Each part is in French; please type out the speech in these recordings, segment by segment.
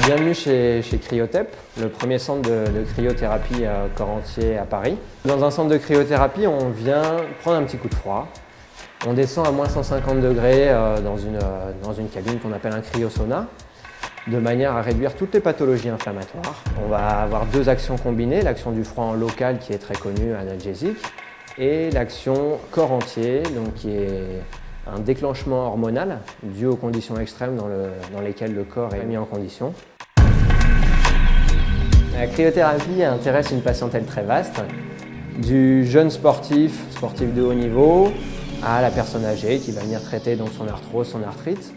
Bienvenue chez Cryotep, le premier centre de cryothérapie corps entier à Paris. Dans un centre de cryothérapie, on vient prendre un petit coup de froid. On descend à moins 150 degrés dans une cabine qu'on appelle un cryosauna, de manière à réduire toutes les pathologies inflammatoires. On va avoir deux actions combinées, l'action du froid en local qui est très connue, analgésique, et l'action corps entier, donc qui est un déclenchement hormonal dû aux conditions extrêmes dans lesquelles le corps est mis en condition. La cryothérapie intéresse une patientèle très vaste, du jeune sportif de haut niveau, à la personne âgée qui va venir traiter donc son arthrose, son arthrite.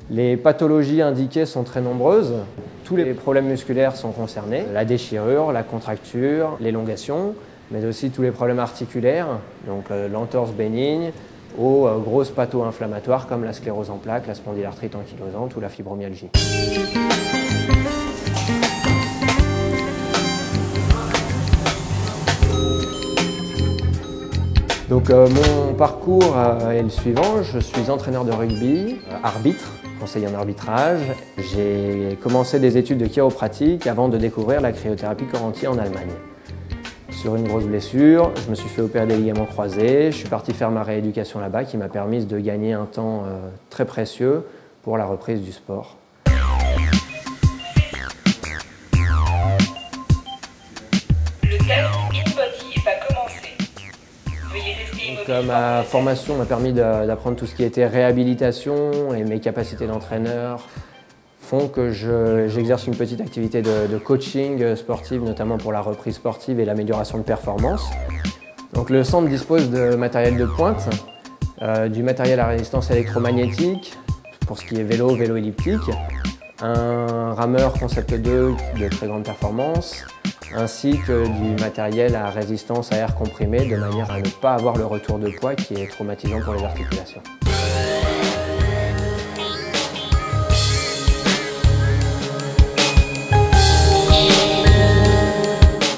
Les pathologies indiquées sont très nombreuses. Tous les problèmes musculaires sont concernés, la déchirure, la contracture, l'élongation, mais aussi tous les problèmes articulaires, donc l'entorse bénigne, aux grosses patho-inflammatoires comme la sclérose en plaques, la spondylarthrite ankylosante ou la fibromyalgie. Donc mon parcours est le suivant, je suis entraîneur de rugby, arbitre, conseiller en arbitrage. J'ai commencé des études de chiropratique avant de découvrir la cryothérapie corps entier en Allemagne. Sur une grosse blessure, je me suis fait opérer des ligaments croisés, je suis parti faire ma rééducation là-bas qui m'a permis de gagner un temps très précieux pour la reprise du sport. Le test InBody va commencer. Veuillez rester immobile. Ma formation m'a permis d'apprendre tout ce qui était réhabilitation et mes capacités d'entraîneur font que j'exerce une petite activité de coaching sportif, notamment pour la reprise sportive et l'amélioration de performance. Donc, le centre dispose de matériel de pointe, du matériel à résistance électromagnétique pour ce qui est vélo elliptique, un rameur Concept 2 de très grande performance, ainsi que du matériel à résistance à air comprimé de manière à ne pas avoir le retour de poids qui est traumatisant pour les articulations.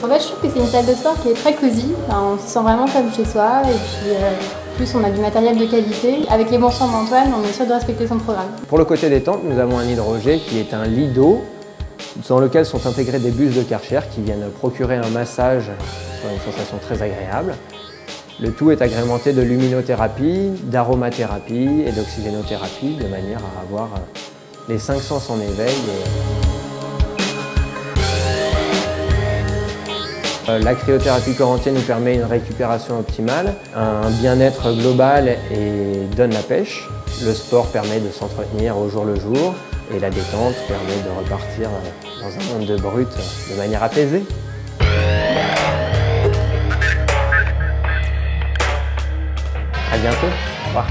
En fait, je trouve que c'est une salle de sport qui est très cosy. Enfin, on se sent vraiment comme chez soi et puis plus on a du matériel de qualité. Avec les bons soins d'Antoine, on est sûr de respecter son programme. Pour le côté détente, nous avons un hydrogé qui est un lit d'eau dans lequel sont intégrés des bus de Karcher qui viennent procurer un massage sur une sensation très agréable. Le tout est agrémenté de luminothérapie, d'aromathérapie et d'oxygénothérapie de manière à avoir les 5 sens en éveil. La cryothérapie corps entier nous permet une récupération optimale, un bien-être global et donne la pêche. Le sport permet de s'entretenir au jour le jour et la détente permet de repartir dans un monde de brut de manière apaisée. À bientôt. Au revoir.